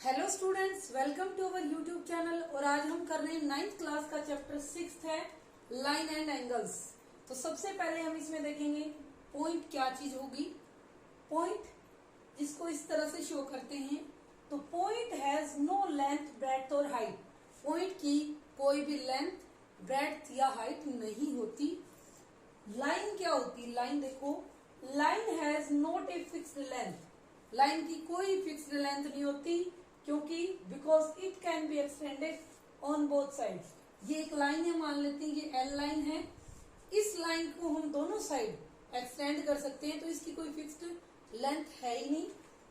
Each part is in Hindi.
Hello students, welcome to our YouTube channel. और आज हम कर रहे हैं 9th क्लास का चैप्टर 6 है लाइन एंड एंगल्स। तो सबसे पहले हम इसमें देखेंगे पॉइंट क्या चीज होगी। पॉइंट जिसको इस तरह से शो करते हैं। तो point has no length, breadth और हाइट। पॉइंट की कोई भी लेंथ, ब्रेड्थ या हाइट नहीं होती। लाइन क्या होती? लाइन देखो, line has not a fixed length. Line की कोई फिक्स्ड लेंथ नहीं होती, क्योंकि because it can be extended on both side. ये एक लाइन है, मान लेते हैं ये एल लाइन है। इस लाइन को हम दोनों साइड एक्सटेंड कर सकते हैं, तो इसकी कोई फिक्स्ड लेंथ है ही नहीं।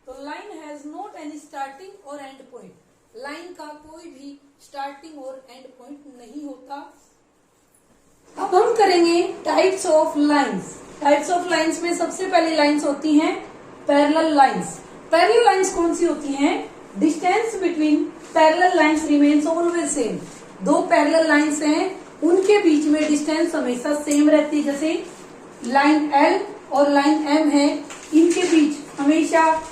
तो line has not any starting और एंड पॉइंट। लाइन का कोई भी स्टार्टिंग और एंड पॉइंट नहीं होता। अब हम करेंगे types of lines. Types of lines में सबसे पहली लाइन्स होती हैं पैरेलल लाइन्स। पैरेलल लाइन्स कौन सी होती हैं? Distance between parallel lines remains always same. दो पैरेलल लाइन्स हैं, उनके बीच में डिस्टेंस हमेशा सेम रहती है। जैसे लाइन एल और लाइन एम है, इनके बीच हमेशा,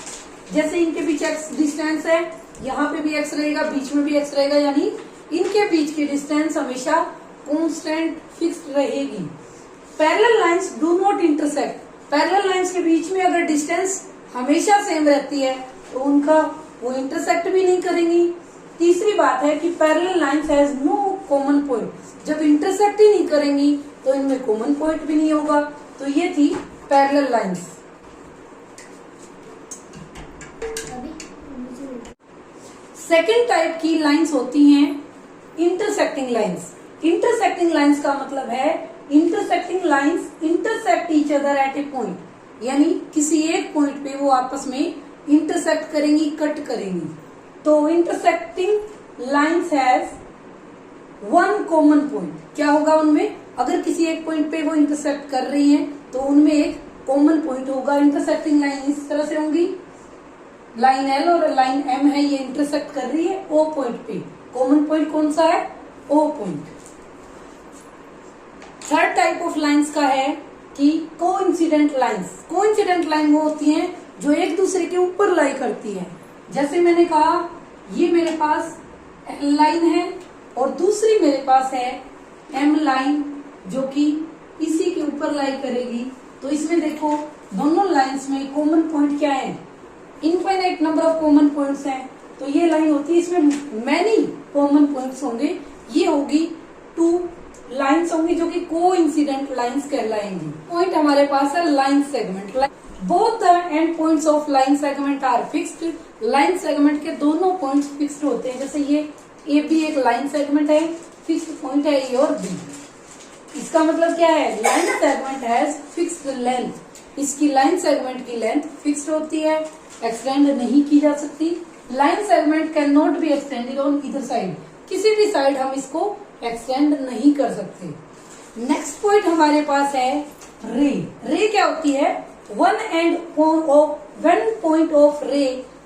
जैसे इनके बीच एक्स डिस्टेंस है, यहाँ पे भी एक्स रहेगा, बीच में भी एक्स रहेगा, यानी इनके बीच की डिस्टेंस हमेशा कांस्टेंट फिक्स्ड रहेगी। Parallel lines do not intersect. Parallel lines के बीच में अगर डिस्टेंस हमेशा सेम रहती है तो उनका वो इंटरसेक्ट भी नहीं करेंगी। तीसरी बात है कि parallel lines has no common point. जब इंटरसेक्ट ही नहीं करेंगी तो इनमें कॉमन पॉइंट भी नहीं होगा। तो ये थी पैरेलल लाइन्स। सेकेंड टाइप की लाइन्स होती हैं इंटरसेक्टिंग लाइन्स। इंटरसेक्टिंग लाइन्स का मतलब है intersecting lines intersect each other at A point, यानी किसी एक पॉइंट पे वो आपस में इंटरसेक्ट करेंगी, कट करेंगी। तो intersecting lines has one common point. क्या होगा उनमें? अगर किसी एक पॉइंट पे वो इंटरसेक्ट कर रही हैं तो उनमें एक कॉमन पॉइंट होगा। इंटरसेक्टिंग लाइन इस तरह से होंगी, लाइन एल और लाइन एम है, ये इंटरसेक्ट कर रही है ओ पॉइंट पे। कॉमन पॉइंट कौन सा है? O point. Third type of lines का है कि कोइंसिडेंट लाइन्स। कोइंसिडेंट लाइन वो होती हैं जो एक दूसरे के ऊपर लाई करती है। जैसे मैंने कहा, ये मेरे पास एल लाइन है और दूसरी मेरे पास है एम लाइन, जो कि इसी के ऊपर लाई करेगी। तो इसमें देखो, दोनों लाइन्स में कॉमन पॉइंट क्या है? Infinite number of common points हैं। तो ये लाइन होती है, इसमें मैनी कॉमन पॉइंट्स होंगे। ये होगी टू लाइन्स होंगी जो कि कोइंसिडेंट लाइन्स कहलाएंगी। पॉइंट हमारे पास है line segment. Both the end points of line segment are fixed. Line segment के दोनों पॉइंट्स फिक्स्ड होते हैं। जैसे ये ए बी एक लाइन सेगमेंट है, फिक्स्ड पॉइंट है ए और बी। इसका मतलब क्या है? Line segment has fixed length. इसकी लाइन सेगमेंट की लेंथ फिक्स्ड होती है, एक्सटेंड नहीं की जा सकती। Line segment can not be extended on either side. किसी भी साइड हम इसको एक्सटेंड नहीं कर सकते। नेक्स्ट पॉइंट हमारे पास है रे। रे क्या होती है? वन पॉइंट ऑफ रे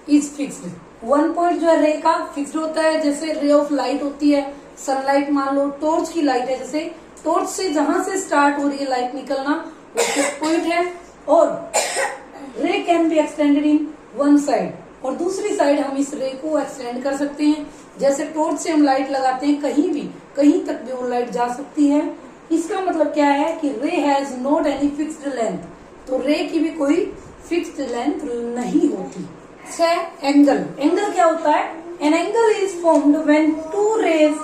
इज फिक्स्ड। वन पॉइंट जो है रे का फिक्स्ड होता है। जैसे रे ऑफ लाइट होती है, सनलाइट मान लो, टॉर्च की लाइट है, जैसे टॉर्च से जहां से स्टार्ट हो रही है लाइट निकलना, वो फिक्स्ड पॉइंट है। और रे can be extended in one side, और दूसरी साइड हम इस रे को एक्सटेंड कर सकते हैं। जैसे टॉर्च से हम लाइट लगाते हैं, कहीं तक भी वो लाइट जा सकती है। इसका मतलब क्या है कि रे has not any fixed length. तो रे की भी कोई फिक्स्ड लेंथ नहीं होती। एंगल। एंगल क्या होता है? An angle is formed when two rays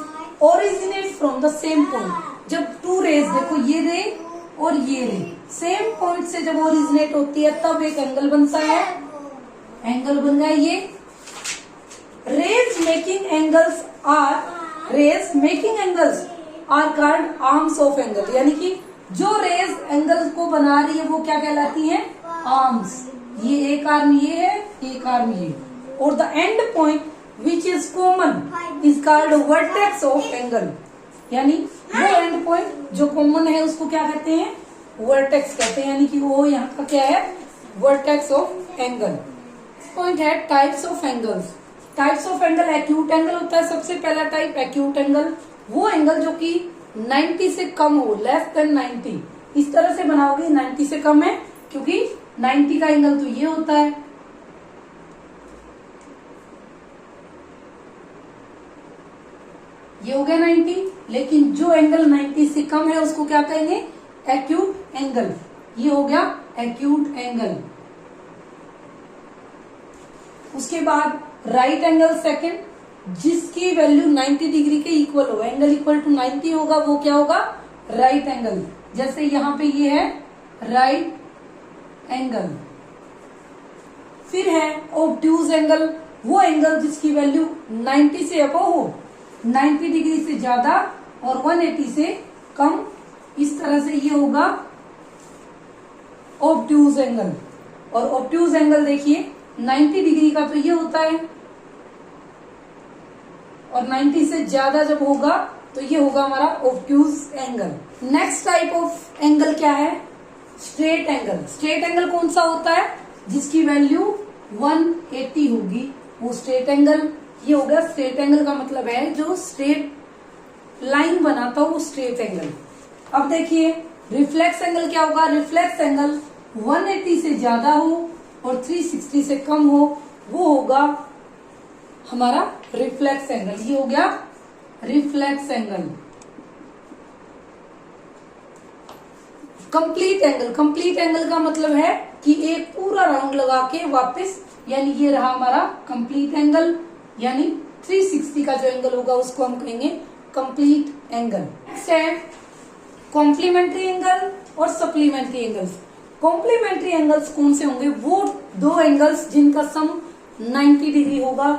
originate from the same point. जब टू रेज, देखो ये रे और ये रे सेम पॉइंट से जब ओरिजिनेट होती है तब एक एंगल बनता है। एंगल बन गया ये। Rays making angles are called arms of angle. यानी कि जो रेज एंगल को बना रही है वो क्या कहलाती है? आर्म्स। ये एक आर्म ये है, एक आर्म ये। और the end point which is common is called vertex of angle. यानी वो एंड पॉइंट जो कॉमन है उसको क्या कहते हैं? वर्टेक्स कहते हैं। यानी कि वो यहाँ का क्या है? Vertex of angle. पॉइंट है types of angles. Types of angle, acute angle होता है सबसे पहला टाइप। एक्यूट एंगल वो एंगल जो कि 90 से कम हो, लेस देन 90। इस तरह से बनाओगे, 90 से कम है, क्योंकि 90 का एंगल तो ये होता है। ये हो गया 90, लेकिन जो एंगल 90 से कम है उसको क्या कहेंगे? Acute angle. ये हो गया एक्यूट एंगल। उसके बाद राइट एंगल सेकंड, जिसकी वैल्यू 90 डिग्री के इक्वल हो, एंगल इक्वल टू 90 होगा, वो क्या होगा? Right angle. जैसे यहाँ पे ये है राइट एंगल। फिर है ऑब्ट्यूज एंगल, वो एंगल जिसकी वैल्यू 90 से अबव हो, 90 डिग्री से ज्यादा और 180 से कम, इस तरह से ये होगा ऑब्ट्यूज एंगल। और ऑब्ट्यूज एंगल देखिए 90 डिग्री का तो ये होता है, और 90 से ज्यादा जब होगा तो ये होगा हमारा obtuse angle. Next type of angle क्या है? Straight angle. स्ट्रेट एंगल कौन सा होता है? जिसकी वैल्यू 180 होगी, वो स्ट्रेट एंगल। ये हो गया स्ट्रेट एंगल का मतलब है जो स्ट्रेट लाइन बनाता हो, वो स्ट्रेट एंगल। अब देखिए रिफ्लेक्स एंगल क्या होगा? रिफ्लेक्स एंगल 180 से ज्यादा हो और 360 से कम हो, वो होगा हमारा रिफ्लेक्स एंगल। ये हो गया reflex angle. Complete angle, complete angle का मतलब है कि एक पूरा राउंड लगा के वापस, यानी ये रहा हमारा कंप्लीट एंगल, यानी 360 का जो एंगल होगा उसको हम कहेंगे कंप्लीट एंगल। नेक्स्ट है कॉम्प्लीमेंट्री एंगल और सप्लीमेंट्री एंगल्स। कॉम्प्लीमेंट्री एंगल्स कौन से होंगे? वो दो एंगल्स जिनका सम 90 डिग्री होगा।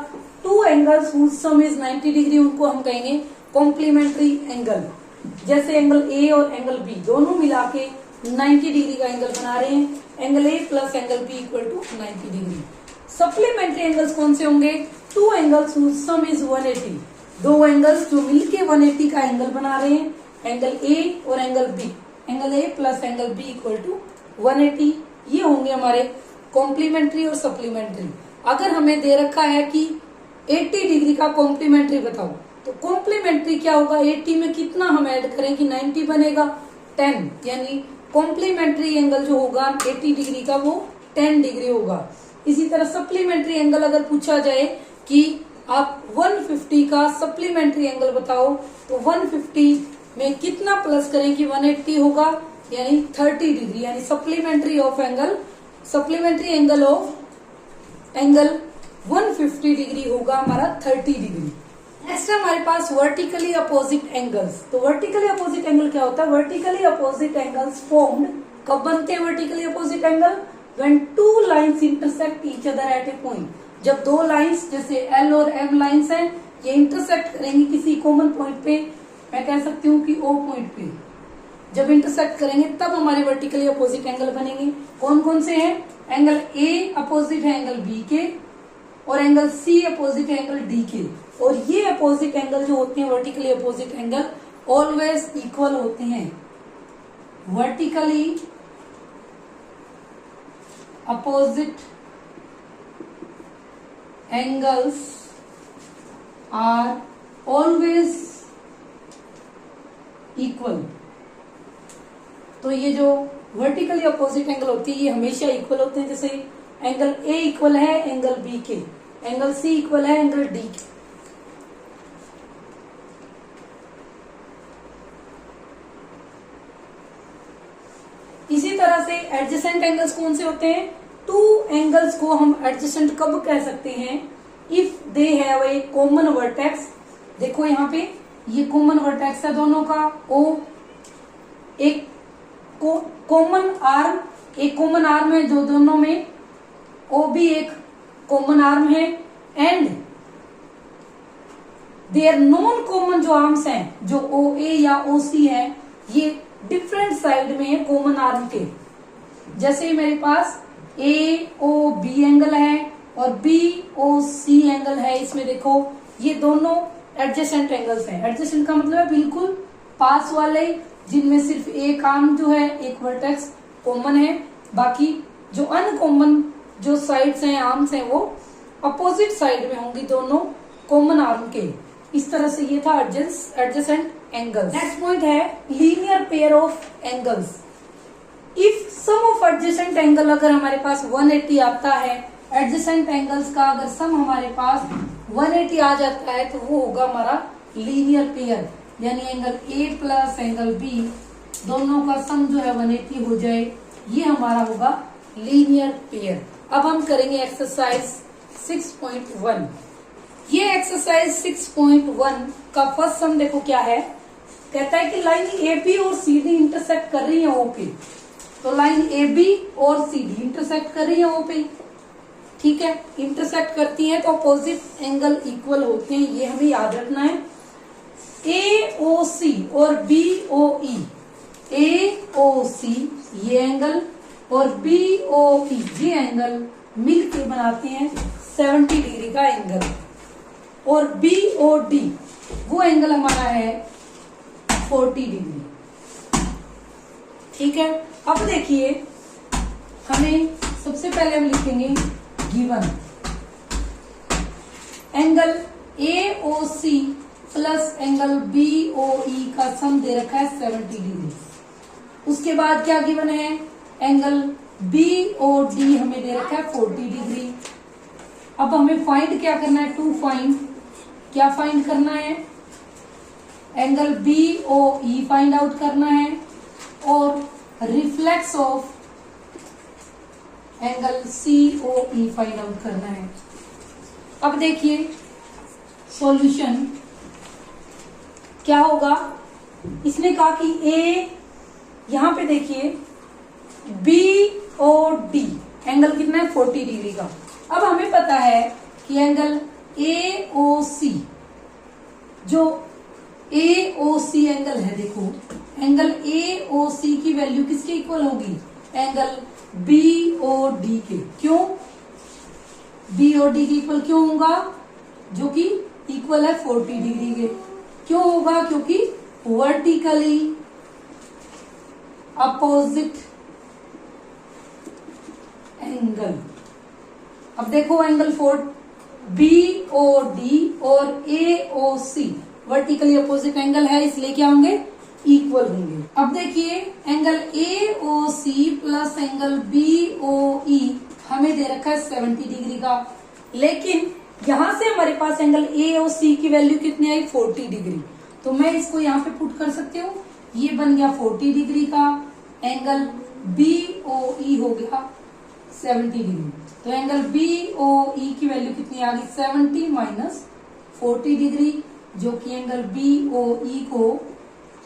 Two angles whose sum is 90 degree, उनको हम कहेंगे कॉम्प्लीमेंट्री एंगल। जैसे एंगल ए और एंगल बी दोनों मिला के 90 डिग्री का एंगल बना रहे हैं, angle A plus angle B equal to 90 degree. Supplementary angles कौन से होंगे? Two angles whose sum is 180, दो एंगल्स जो मिलके 180 का एंगल बना रहे हैं, एंगल ए और angle B, angle A plus angle B equal to 180। ये होंगे हमारे कॉम्प्लीमेंट्री और सप्लीमेंट्री। अगर हमें दे रखा है कि 80 डिग्री का कॉम्प्लीमेंट्री बताओ, तो कॉम्प्लीमेंट्री क्या होगा? 80 में कितना हम ऐड करें कि 90 बनेगा? 10, यानी कॉम्प्लीमेंट्री एंगल जो होगा 80 डिग्री का वो 10 डिग्री होगा। इसी तरह सप्लीमेंट्री एंगल अगर पूछा जाए कि आप 150 का सप्लीमेंट्री एंगल बताओ, तो 150 में कितना प्लस करें कि 180 होगा, यानी 30 डिग्री, यानी supplementary of angle, supplementary angle of angle 150 degree होगा हमारा 30 डिग्री। नेक्स्ट हमारे पास वर्टिकली अपोजिट एंगल्स। तो वर्टिकली अपोजिट एंगल क्या होता है? वर्टिकली अपोजिट एंगल्स फॉर्म्ड कब बनते हैं vertically opposite angle? When two lines intersect each other at A point. जब दो लाइंस जैसे एल और एम लाइंस हैं, ये इंटरसेक्ट करेंगी किसी कॉमन पॉइंट पे, मैं कह सकती हूँ कि ओ पॉइंट पे, जब इंटरसेक्ट करेंगे तब हमारे वर्टिकली अपोजिट एंगल बनेंगे। कौन कौन से हैं? एंगल ए अपोजिट है एंगल बी के, और एंगल सी अपोजिट है एंगल डी के। और ये अपोजिट एंगल जो होते हैं vertically opposite angle always equal होते हैं। Vertically opposite angles are always equal. तो ये जो वर्टिकली अपोजिट एंगल होती है ये हमेशा इक्वल होते हैं। जैसे एंगल ए इक्वल है एंगल बी के, एंगल सी इक्वल है एंगल डी के। इसी तरह से एडजेसेंट एंगल्स कौन से होते हैं? टू एंगल्स को हम एडजेसेंट कब कह सकते हैं? If they have a common vertex. देखो यहाँ पे ये कॉमन वर्टेक्स है दोनों का, ओ एक कॉमन आर्म, एक कॉमन आर्म है जो दोनों में, ओ भी एक कॉमन आर्म है, एंड देयर नॉन कॉमन जो आर्म्स हैं, जो ओ ए या ओ सी है, ये डिफरेंट साइड में है कॉमन आर्म के। जैसे मेरे पास ए ओ बी एंगल है और बी ओ सी एंगल है, इसमें देखो ये दोनों एडजेसेंट एंगल्स हैं। एडजेसेंट का मतलब है बिल्कुल पास वाले, जिनमें सिर्फ एक आर्म जो है, एक वर्टेक्स कॉमन है, बाकी जो अनकॉमन जो साइड्स हैं, आर्म्स हैं, वो अपोजिट साइड में होंगी दोनों कॉमन आर्म के। इस तरह से ये था एडजेसेंट एंगल्स। नेक्स्ट पॉइंट है linear pair of angles. If sum of adjacent angle अगर हमारे पास 180 आता है, एडजेसेंट एंगल्स का अगर सम हमारे पास 180 आ जाता है, तो वो होगा हमारा लीनियर पेयर, यानी angle A plus angle B दोनों का सम जो है 180 हो जाए, ये हमारा होगा लीनियर पेयर। अब हम करेंगे एक्सरसाइज 6.1। ये एक्सरसाइज 6.1 का फर्स्ट सम देखो क्या है, कहता है कि लाइन ए बी और सी डी इंटरसेक्ट कर रही है ओ पे। तो लाइन ए बी और सी डी इंटरसेक्ट कर रही है ओ पे, ठीक है। इंटरसेक्ट करती है तो अपोजिट एंगल इक्वल होते हैं, ये हमें याद रखना है। ए ओ सी और बी ओ ई, ए ओ सी ये एंगल और बी ओ ई ये एंगल मिलकर बनाते हैं 70 डिग्री का एंगल, और बी ओ डी वो एंगल हमारा है 40 डिग्री, ठीक है। अब देखिए हमें सबसे पहले हम लिखेंगे given angle A O C plus angle B O E का सम दे रखा है 70 डिग्री। उसके बाद क्या गिवन है, एंगल बी ओ डी हमें दे रखा है 40 डिग्री। अब हमें फाइंड क्या करना है, टू फाइंड, क्या फाइंड करना है, angle B O E find out करना है और reflex of angle C O E find out करना है। अब देखिए सॉल्यूशन क्या होगा, इसने कहा कि ए, यहां पे देखिए बी ओ डी एंगल कितना है 40 डिग्री का। अब हमें पता है कि एंगल ए ओ सी, जो ए ओ सी एंगल है, देखो एंगल ए ओ सी की वैल्यू किसके इक्वल होगी, एंगल बी ओ डी के। क्यों बी ओ डी के इक्वल क्यों होगा, जो कि इक्वल है 40 डिग्री के। क्यों होगा, क्योंकि वर्टिकली अपोजिट एंगल। अब देखो एंगल बी ओ डी और A O C vertically opposite angle है, इसलिए क्या होंगे, इक्वल होंगे। अब देखिए angle A O C plus angle B O E हमें दे रखा है 70 डिग्री का, लेकिन यहां से हमारे पास एंगल ए ओ सी की वैल्यू कितनी आई, 40 डिग्री। तो मैं इसको यहाँ पे पुट कर सकती हूँ, ये बन गया 40 डिग्री का, एंगल बी ओ ई हो गया 70 डिग्री। तो एंगल बी ओ ई की वैल्यू कितनी आ गई, 70 माइनस 40 डिग्री, जो कि एंगल बी ओ ई को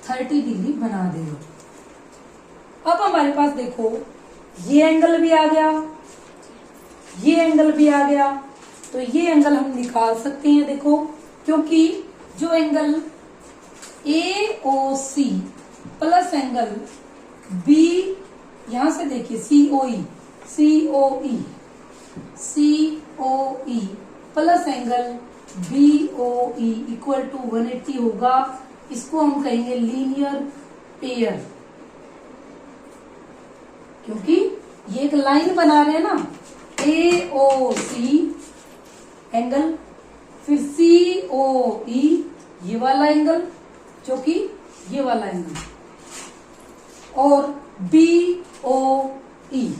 30 डिग्री बना देगा। अब हमारे पास देखो ये एंगल भी आ गया, ये एंगल भी आ गया, तो ये एंगल हम निकाल सकते हैं। देखो क्योंकि जो angle A O C plus angle B, यहां से देखिए C O E, C O E, C O E plus angle B O E equal to 180 होगा। इसको हम कहेंगे लीनियर पेयर, क्योंकि ये एक लाइन बना रहे हैं ना, ए ओ सी एंगल, फिर सी ओ ई ये वाला एंगल, जो कि ये वाला एंगल, और बी ओ ई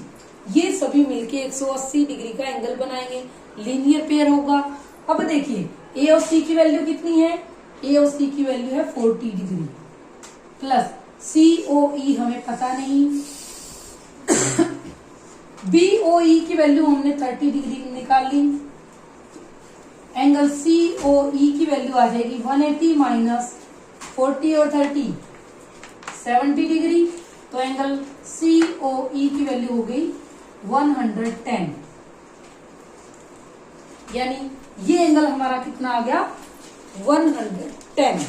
ये सभी मिलके 180 डिग्री का एंगल बनाएंगे, लीनियर पेयर होगा। अब देखिए ए और सी की वैल्यू कितनी है, ए और सी की वैल्यू है 40 डिग्री, प्लस सी ओ ई हमें पता नहीं, बी ओ ई की वैल्यू हमने 30 डिग्री निकाल ली, एंगल सी ओ ई की वैल्यू आ जाएगी 180 माइनस 40 और 30 70 डिग्री, तो एंगल सी ओ ई की वैल्यू हो गई 110, यानी ये एंगल हमारा कितना आ गया 110।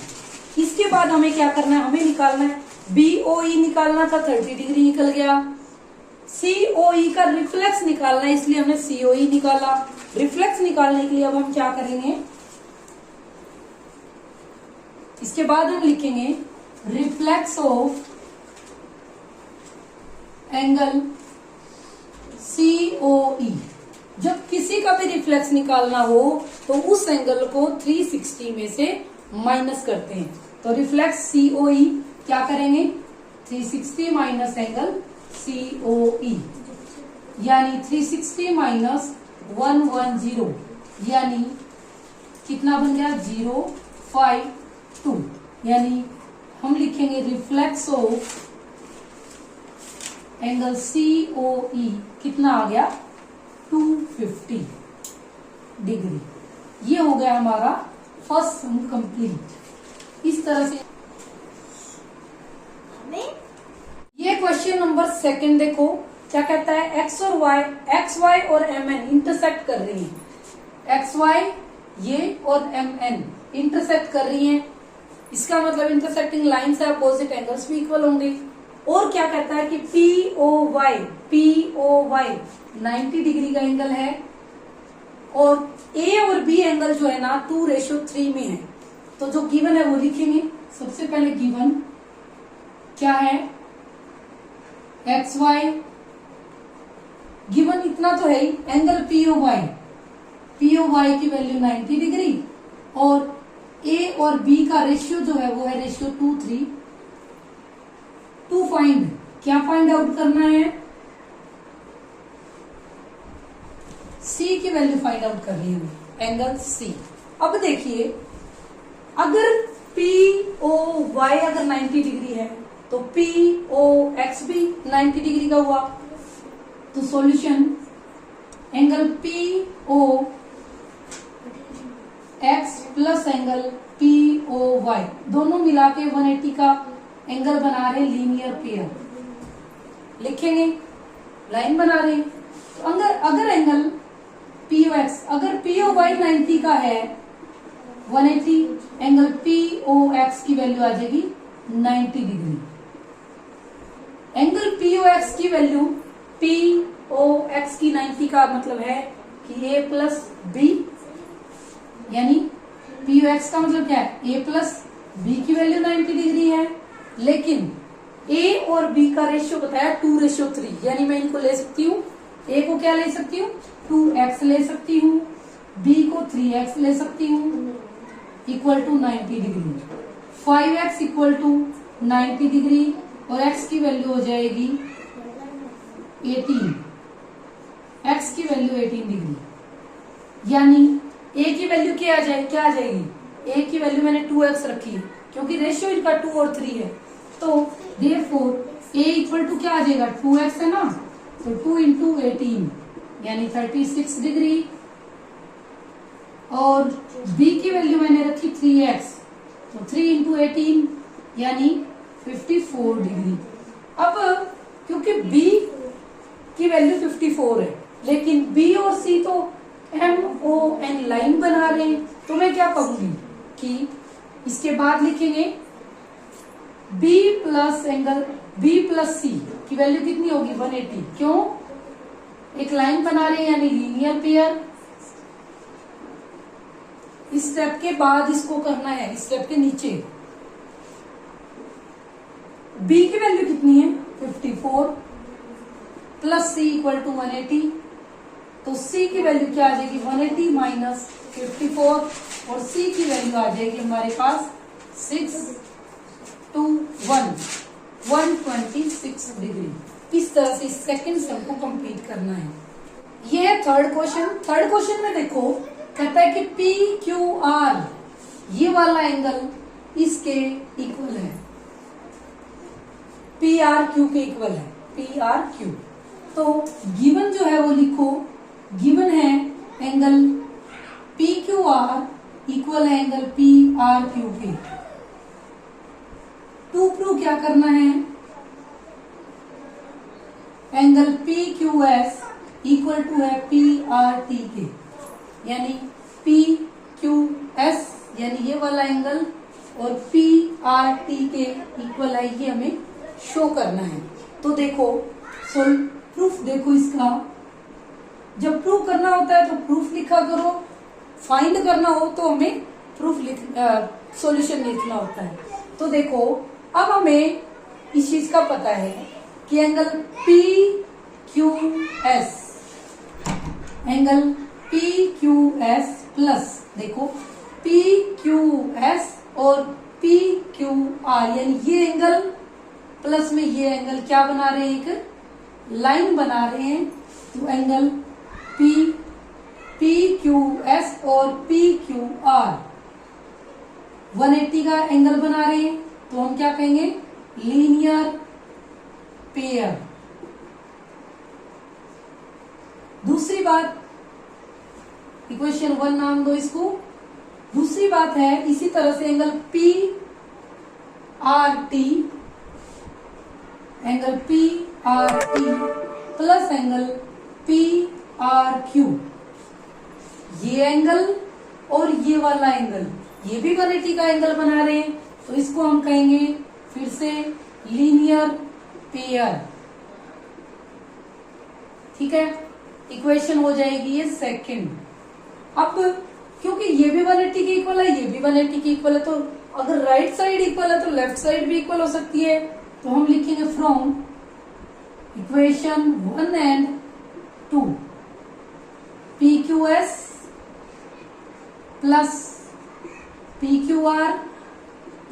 इसके बाद हमें क्या करना है, हमें निकालना है बी ओ ई निकालना था, 30 डिग्री निकल गया। सी ओ ई का रिफ्लेक्स निकालना है, इसलिए हमने सी ओ ई निकाला। रिफ्लेक्स निकालने के लिए अब हम क्या करेंगे, इसके बाद हम लिखेंगे reflex of angle C O ई। जब किसी का भी रिफ्लेक्स निकालना हो तो उस एंगल को 360 में से माइनस करते हैं। तो रिफ्लेक्स सी ओ ई क्या करेंगे, 360 माइनस एंगल सी ओ ई, यानी 360 माइनस 110, यानी कितना बन गया 0, 5, 2, यानी हम लिखेंगे रिफ्लेक्स ऑफ एंगल COE कितना आ गया 250 डिग्री। ये हो गया हमारा फर्स्ट सम कंप्लीट। इस तरह से ये क्वेश्चन नंबर सेकंड देखो क्या कहता है, एक्स वाई और MN इंटरसेक्ट कर रही हैं। XY ये और MN इंटरसेक्ट कर रही हैं, इसका मतलब इंटरसेक्टिंग लाइन से अपोजिट एंगल्स भी इक्वल होंगे। और क्या कहता है कि POY 90 डिग्री का एंगल है और A और B एंगल जो है ना 2:3 में है। तो जो गिवन है वो लिखेंगे। सबसे पहले गिवन क्या है, XY गिवन इतना तो है ही, एंगल POY की वैल्यू 90 डिग्री और A और B का रेशियो जो है वो है रेशियो 2:3। टू फाइंड, क्या फाइंड आउट करना है, C की वैल्यू फाइंड आउट कर रही हूँ, एंगल C। अब देखिए अगर POY अगर 90 डिग्री है तो POX भी 90 डिग्री का हुआ। तो solution angle POX plus angle POY दोनों मिला के 180 का एंगल बना रहे लीनियर पेयर, लिखेंगे लाइन बना रहे। तो अगर एंगल POX अगर POY 90 का है 180, एंगल POX की वैल्यू आ जाएगी 90 डिग्री। एंगल POX की वैल्यू POX की 90 का मतलब है कि A प्लस B, यानी POX का मतलब क्या है, A प्लस B की वैल्यू 90 डिग्री है। लेकिन A और B का रेशियो बताया 2:3, यानी मैं इनको ले सकती हूँ, A को क्या ले सकती हूँ 2x ले सकती हूँ, B को 3x ले सकती हूँ, equal to 90 degree. 5x equal to 90 degree और x की वैल्यू हो जाएगी 18, x की वैल्यू 18 डिग्री। यानी A की वैल्यू क्या आ जाएगी, A की वैल्यू मैंने 2x रखी है क्योंकि रेशियो इनका 2 और 3 है। तो देयरफॉर A इक्वल टू क्या आ जाएगा 2x है ना, तो 2 इंटू 18 यानी 36 डिग्री और B की वैल्यू मैंने रखी 3x, तो 3 इंटू 18 यानी 54 डिग्री। अब क्योंकि B की वैल्यू 54 है लेकिन B और C तो MON लाइन बना रहे हैं, तो मैं क्या कहूंगी कि इसके बाद लिखेंगे B plus angle B plus C की वैल्यू कितनी होगी 180। क्यों, एक लाइन बना रहे हैं यानी लीनियर पेयर। इस स्टेप के बाद इसको करना है, इस स्टेप के नीचे B की वैल्यू कितनी है 54 प्लस C इक्वल टू 180। तो C की वैल्यू क्या आ जाएगी 180 माइनस 54 और C की वैल्यू आ जाएगी हमारे पास 6 to 126 डिग्री। इस तरह से सेकंड सम को कंप्लीट करना है। ये है थर्ड क्वेश्चन में देखो कहता है कि PQR ये वाला एंगल इसके इक्वल है, PRQ के इक्वल है, PRQ। तो गिवन जो है वो लिखो, गिवन है एंगल PQR इक्वल है एंगल PRQ के। टू प्रूव क्या करना है, एंगल PQS इक्वल टू है PRT के, यानी PQS यानी ये वाला एंगल और PRT के इक्वल है, ये हमें शो करना है। तो देखो प्रूफ देखो इसका, जब प्रूफ करना होता है तो प्रूफ लिखा करो, फाइंड करना हो तो हमें सॉल्यूशन लिखना होता है। तो देखो अब हमें इस चीज का पता है कि एंगल PQS प्लस देखो PQS और PQR यानी ये एंगल प्लस में ये एंगल क्या बना रहे हैं, एक लाइन बना रहे हैं। तो एंगल PQS और PQR 180 का एंगल बना रहे हैं, तो हम क्या कहेंगे, लीनियर पेयर। दूसरी बात, इक्वेशन 1 नाम दो इसको। दूसरी बात है, इसी तरह से angle P R T, angle P R T plus angle P R Q, ये एंगल और ये वाला एंगल, ये भी 180 का एंगल बना रहे हैं, तो इसको हम कहेंगे फिर से लीनियर पेयर। ठीक है, इक्वेशन हो जाएगी ये सेकंड। अब क्योंकि ये भी 180 के इक्वल है, ये भी 180 के इक्वल है, तो अगर राइट साइड इक्वल है तो लेफ्ट साइड भी इक्वल हो सकती है। तो हम लिखेंगे from equation 1 and 2 P Q S plus P Q R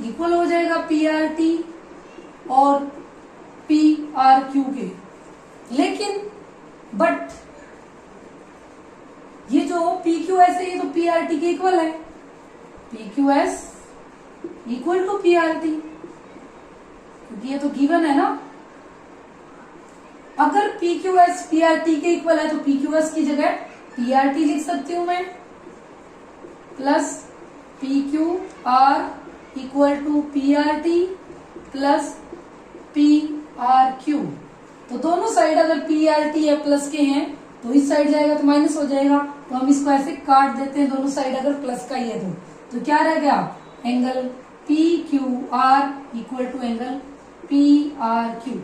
equal हो जाएगा पी आर टी और पी आर क्यू के। लेकिन बट ये जो पी क्यू एस है ये तो पी आर टी के इक्वल है, P Q S equal to P R T, क्योंकि ये तो गिवन है ना। अगर P Q S P R T के इक्वल है तो पी क्यू एस की जगह पी आर टी लिख सकती हूं मैं, plus P Q R equal to P R T plus P R Q. तो दोनों साइड अगर पी आर टी या प्लस के हैं तो इस साइड जाएगा तो माइनस हो जाएगा, तो हम इसको ऐसे काट देते हैं, दोनों साइड अगर प्लस का ही है तो क्या रह गया, angle P Q R equal to angle P R Q.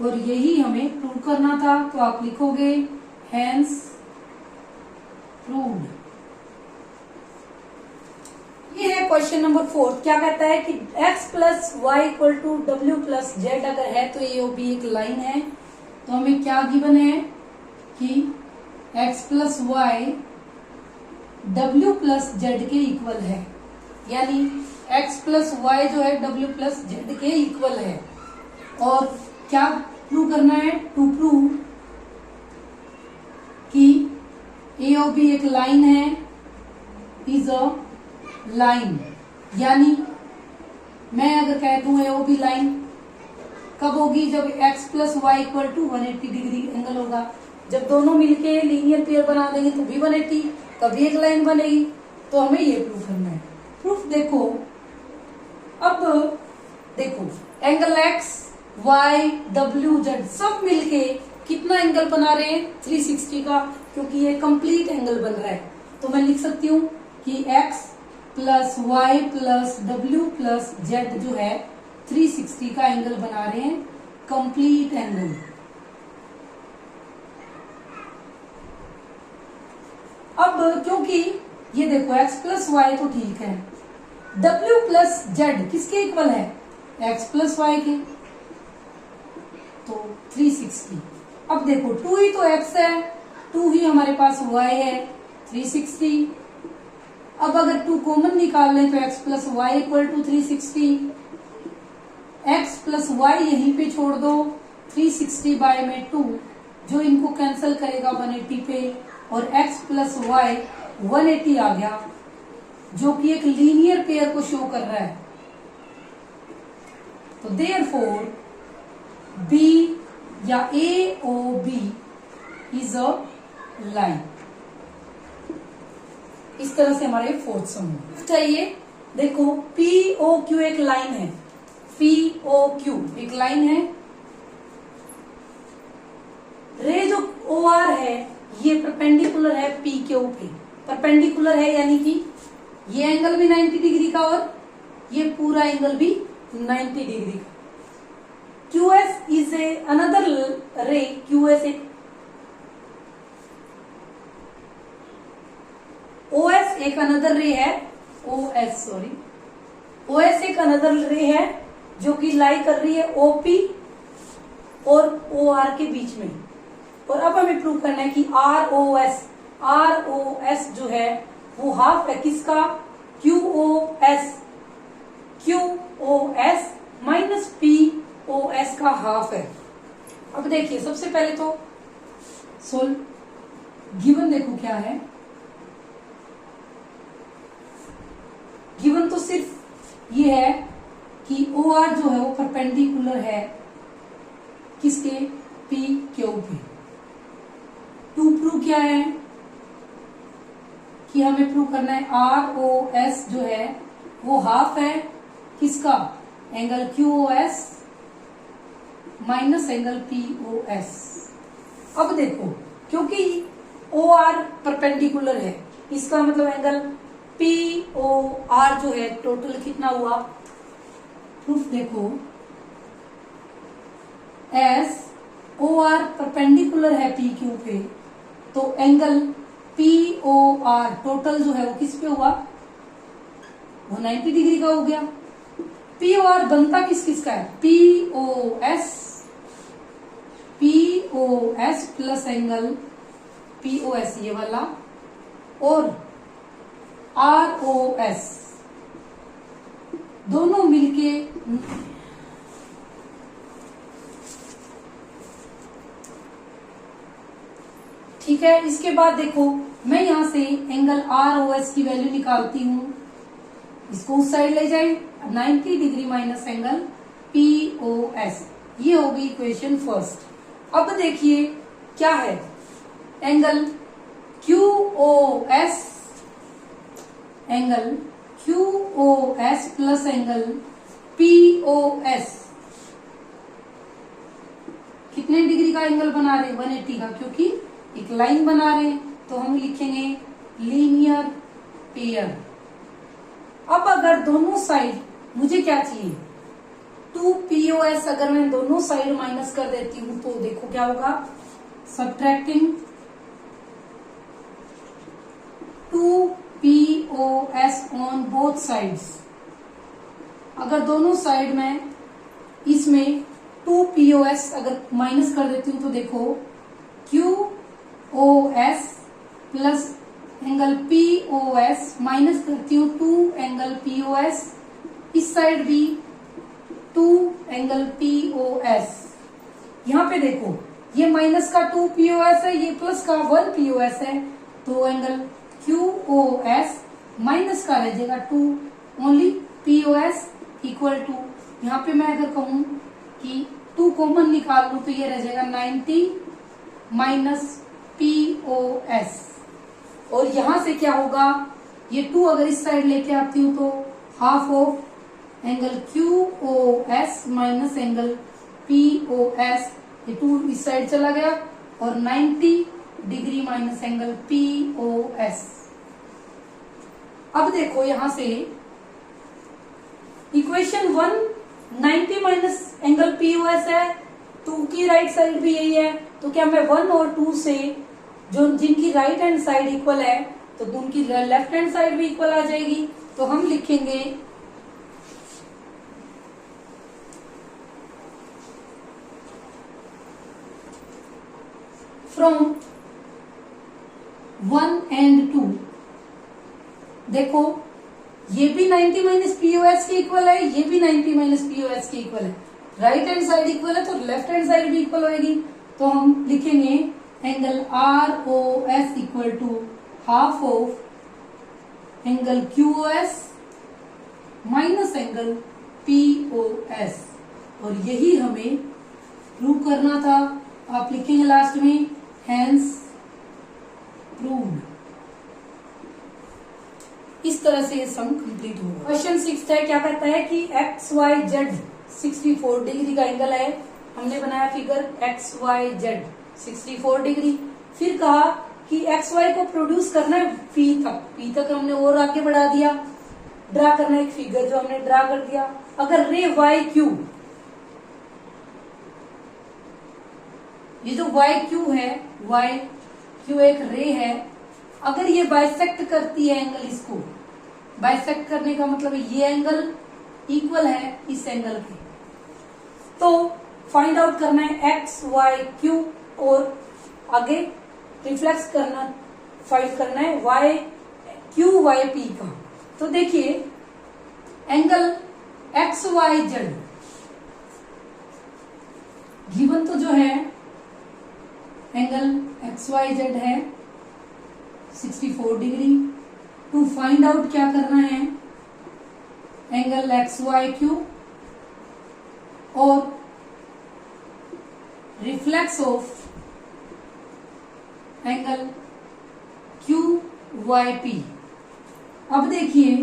और यही हमें प्रूव करना था, तो आप लिखोगे हेंस प्रूव्ड। ये है क्वेश्चन नंबर 4। क्या कहता है कि x plus Y equal to W plus Z अगर है तो ये भी एक लाइन है। तो हमें क्या गिवन है कि x plus Y W plus Z के इक्वल है, यानी x प्लस वाई जो है डब्ल्यू प्लस जेड के इक्वल है। और क्या प्रूव करना है, टू प्रूव कि ए और बी एक लाइन है, इज अ लाइन। यानी मैं अगर कह दूं ए और बी लाइन कब होगी, जब x plus Y equal to 180 degree angle होगा। जब दोनों मिलके लीनियर पेयर बना देंगे तो भी 180, तभी एक लाइन बनेगी। तो हमें ये प्रूव करना है। प्रूफ देखो, अब देखो angle x y w z सब मिलके कितना एंगल बना रहे हैं, 360 का, क्योंकि ये कंप्लीट एंगल बन रहा है। तो मैं लिख सकती हूँ कि x plus Y plus W plus Z जो है 360 का एंगल बना रहे हैं, कंप्लीट एंगल। अब क्योंकि ये देखो x प्लस वाई तो ठीक है, w प्लस जेड किसके इक्वल है, x प्लस वाई के, तो 360। अब देखो 2 ही तो x है, 2 ही हमारे पास y है, 360। अब अगर 2 कॉमन निकाल लें तो x plus Y equal to 360, x plus Y यहीं पे छोड़ दो, 360 बाय में 2 जो इनको कैंसिल करेगा 180 पे, और x प्लस वाई 180 आ गया, जो कि एक लीनियर पेयर को शो कर रहा है। तो देयरफॉर B या AOB इज अ लाइन। इस तरह से हमारे फोर्थ सम चाहिए। देखो POQ एक लाइन है, POQ एक लाइन है। रे जो OR है ये परपेंडिकुलर है PQ पे, परपेंडिकुलर है यानी कि ये एंगल भी 90 डिग्री का और ये पूरा एंगल भी 90 डिग्री का। QS इज ए अनदर रे, QS एक OS एक अनदर रे है, OS एक अनदर रे है जो कि लाई कर रही है OP और OR के बीच में। और अब हमें प्रूव करना है कि ROS जो है वो हाफ है किसका, QOS माइनस POS का हाफ है। अब देखिए सबसे पहले तो गिवन देखो क्या है, गिवन तो सिर्फ ये है कि ओ आर जो है वो परपेंडिकुलर है किसके, पी क्यू पे। टू प्रूव क्या है कि हमें प्रूव करना है आर ओ एस जो है वो हाफ है किसका, angle Q O S minus angle P O S. अब देखो क्योंकि ओ आर परपेंडिकुलर है, इसका मतलब एंगल पी ओ आर जो है टोटल कितना हुआ, प्रूफ देखो, एस ओ आर परपेंडिकुलर है पी क्यू पे, तो angle P O R total जो है वो किस पे हुआ, वो 90 डिग्री का हो गया। पी ओ आर बनता किस किस का है, P O S plus angle P O S ये वाला और आर ओ एस दोनों मिलके ठीक है। इसके बाद देखो मैं यहां से एंगल आर ओ एस की वैल्यू निकालती हूं, इसको उस साइड ले जाए 90 degree minus angle P O S, ये होगी इक्वेशन फर्स्ट। अब देखिए क्या है, angle Q O S plus angle P O S कितने डिग्री का एंगल बना रहे हैं, 180 का, क्योंकि एक लाइन बना रहे हैं तो हम लिखेंगे लीनियर पेयर। अब अगर दोनों साइड मुझे क्या चाहिए, 2POS, अगर मैं दोनों साइड माइनस कर देती हूं तो देखो क्या होगा, subtracting 2POS on both sides. अगर दोनों साइड में इसमें 2POS अगर माइनस कर देती हूं तो देखो QOS plus angle POS minus करती हूँ 2 एंगल POS, इस साइड भी 2 एंगल POS। यहाँ पे देखो ये माइनस का 2POS है, ये प्लस का 1POS है, तो एंगल QOS माइनस का रह जाएगा 2 ओनली POS इक्वल टू, यहाँ पे मैं अगर कहूं कि 2 कॉमन निकाल लूं तो ये रह जाएगा 90 माइनस POS, और यहां से क्या होगा, ये 2 अगर इस साइड लेके आती हूँ तो half of angle QOS minus angle POS, ये 2 इस साइड चला गया और 90 डिग्री माइनस एंगल POS। अब देखो यहां से इक्वेशन 1 90 माइनस एंगल POS है, 2 की राइट साइड भी यही है, तो क्या मैं 1 और 2 से जो जिनकी राइट हैंड साइड इक्वल है तो उनकी लेफ्ट हैंड साइड भी इक्वल आ जाएगी, तो हम लिखेंगे फ्रॉम 1 एंड 2। देखो ये भी 90 माइनस POS के इक्वल है, ये भी 90 माइनस POS के इक्वल है, राइट हैंड साइड इक्वल है तो लेफ्ट हैंड साइड भी इक्वल होगी, तो हम लिखेंगे angle ROS equal to half of angle QOS minus angle POS, और यही हमें प्रूव करना था। आप लिखेंगे लास्ट में हैंस प्रूव्ड। इस तरह से ये सम कंप्लीट होगा। क्वेश्चन 6 है, क्या कहता है कि XYZ 64 डिग्री का एंगल है, हमने बनाया फिगर XYZ 64 डिग्री, फिर कहा कि XY को प्रोड्यूस करना है P तक हमने और आगे बढ़ा दिया, ड्रा करना है एक फिगर जो हमने ड्रा कर दिया। अगर रे YQ, ये जो YQ है, YQ एक रे है, अगर ये बाइसेक्ट करती है एंगल, इसको बाइसेक्ट करने का मतलब ये एंगल इक्वल है इस एंगल के, तो फाइंड आउट करना है XYQ और आगे रिफ्लेक्स करना, फाइंड करना है YQYP का। तो देखिए एंगल XYZ गिवन तो जो है एंगल XYZ है 64 डिग्री। टू फाइंड आउट क्या करना है, एंगल एक्स वाई क्यू और reflex of angle Q Y P. अब देखिए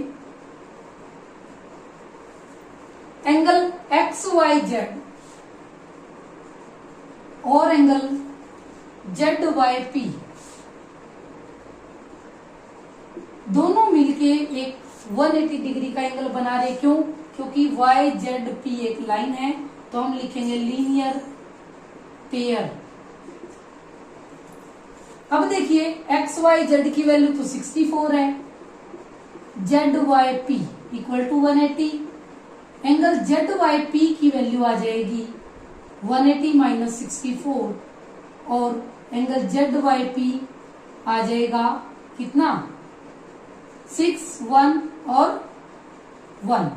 एंगल एक्स वाई जेड और एंगल जेड वाई पी दोनों मिलके एक 180 डिग्री का एंगल बना रहे। क्यों? क्योंकि वाई जेड पी एक लाइन है, तो हम लिखेंगे लीनियर पेयर। अब देखिए एक्स वाई जेड की वैल्यू तो 64 है, Z Y P equal to 180। Angle Z Y P की वैल्यू आ जाएगी 180 माइनस 64 और एंगल जेड वाई पी आ जाएगा कितना? 6, 1 और 1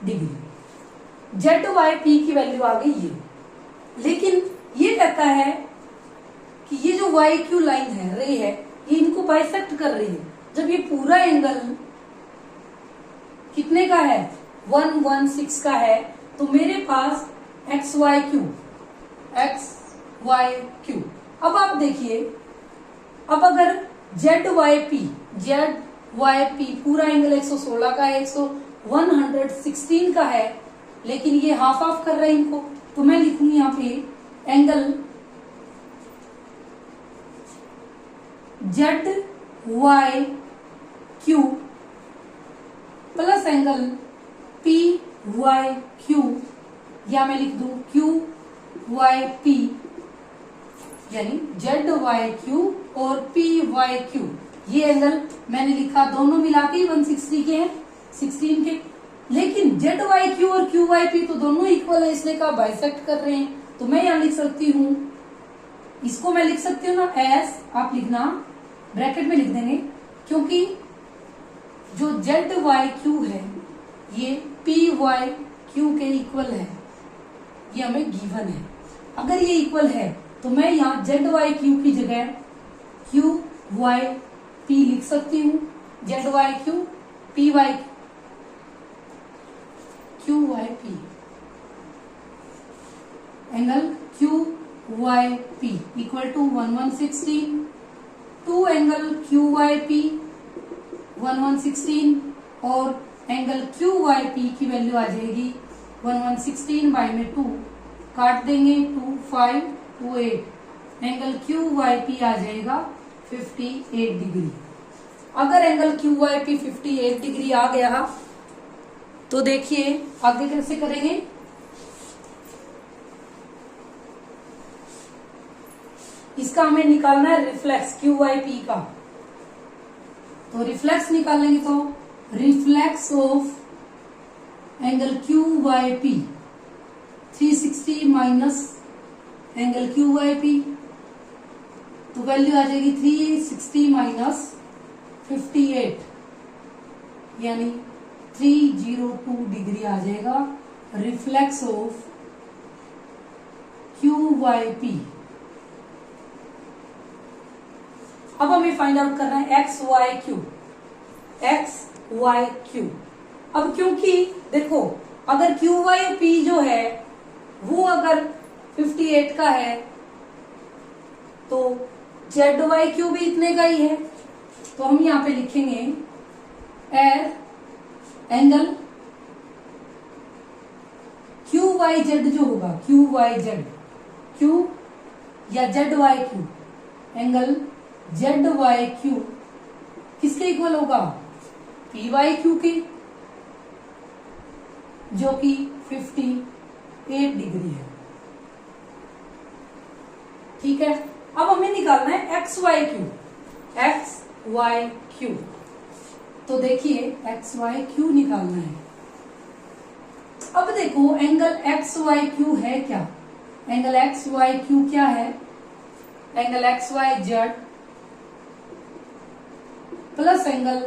डिग्री। जेड वाई पी की वैल्यू आ गई ये। लेकिन ये कहता है कि ये जो वाई क्यू लाइन है, रे है, ये इनको बाइसेक्ट कर रही है। जब ये पूरा एंगल कितने का है? 116 का है, तो मेरे पास एक्स वाई क्यू अब आप देखिए, अब अगर जेड वाई पी पूरा एंगल 116 का है, 116 का है, लेकिन ये हाफ ऑफ कर रहे हैं इनको, तो मैं लिखूंगी यहाँ पे angle Z Y Q plus angle P Y Q, या मैं लिख दूं क्यू वाई पी, यानी जेड वाई क्यू और पी वाई क्यू। ये एंगल मैंने लिखा दोनों मिला के 160 के हैं, 16 के। लेकिन जेड वाई क्यू और क्यू वाई पी तो दोनों इक्वल है, इसलिए कहा बाइसेक्ट कर रहे हैं। तो मैं यहां लिख सकती हूं, इसको मैं लिख सकती हूँ ना एस, आप लिखना ब्रैकेट में लिख देंगे, क्योंकि जो जेड वाई क्यू है ये पी वाई क्यू के इक्वल है, ये हमें गिवन है। अगर ये इक्वल है तो मैं यहाँ जेड वाई क्यू की जगह क्यू वाई पी लिख सकती हूँ। Z Y Q P Y Q Y P, angle Q Y P equal to 1116 to angle Q Y P 1116 और एंगल क्यू वाई पी की वैल्यू आ जाएगी 1116 बाई में 2 काट देंगे 2, 5, 2, 8। एंगल क्यू वाई पी आ जाएगा 58 डिग्री। अगर angle Q Y P 58 degree आ गया तो देखिए आगे कैसे करेंगे। इसका हमें निकालना है रिफ्लेक्स क्यू वाई पी का। तो रिफ्लेक्स निकालेंगे तो reflex of angle Q Y P 360 minus angle Q Y P, तो वैल्यू आ जाएगी 360 माइनस 58, यानी 302 डिग्री आ जाएगा reflex of Q Y P. अब हमें फाइंड आउट करना है एक्स वाई क्यू। अब क्योंकि देखो अगर क्यू वाई पी जो है वो अगर 58 का है तो जेड वाई क्यू भी इतने का ही है, तो हम यहां पे लिखेंगे एंगल क्यू वाई जेड जो होगा, क्यू वाई जेड क्यू या Z Y Q, angle Z Y Q किसके इक्वल होगा? पी वाई क्यू के, जो कि 58 डिग्री है। ठीक है, अब हमें निकालना है एक्स वाई क्यू। तो देखिए एक्स वाई क्यू निकालना है। अब देखो एंगल एक्स वाई क्यू है क्या? एंगल एक्स वाई क्यू क्या है? Angle X Y Z plus angle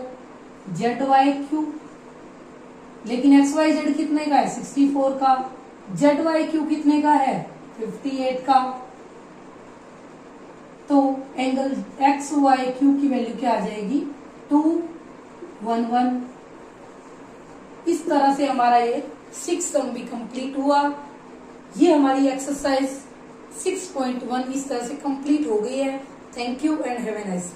Z Y Q. लेकिन एक्स वाई जेड कितने का है? 64 का। जेड वाई क्यू कितने का है? 58 का। तो एंगल एक्स वाई क्यू की वैल्यू क्या आ जाएगी? 2, 6.11। इस तरह से हमारा ये 6 सम भी कंप्लीट हुआ। ये हमारी एक्सरसाइज 6.1 इस तरह से कंप्लीट हो गई है। Thank you and have a nice.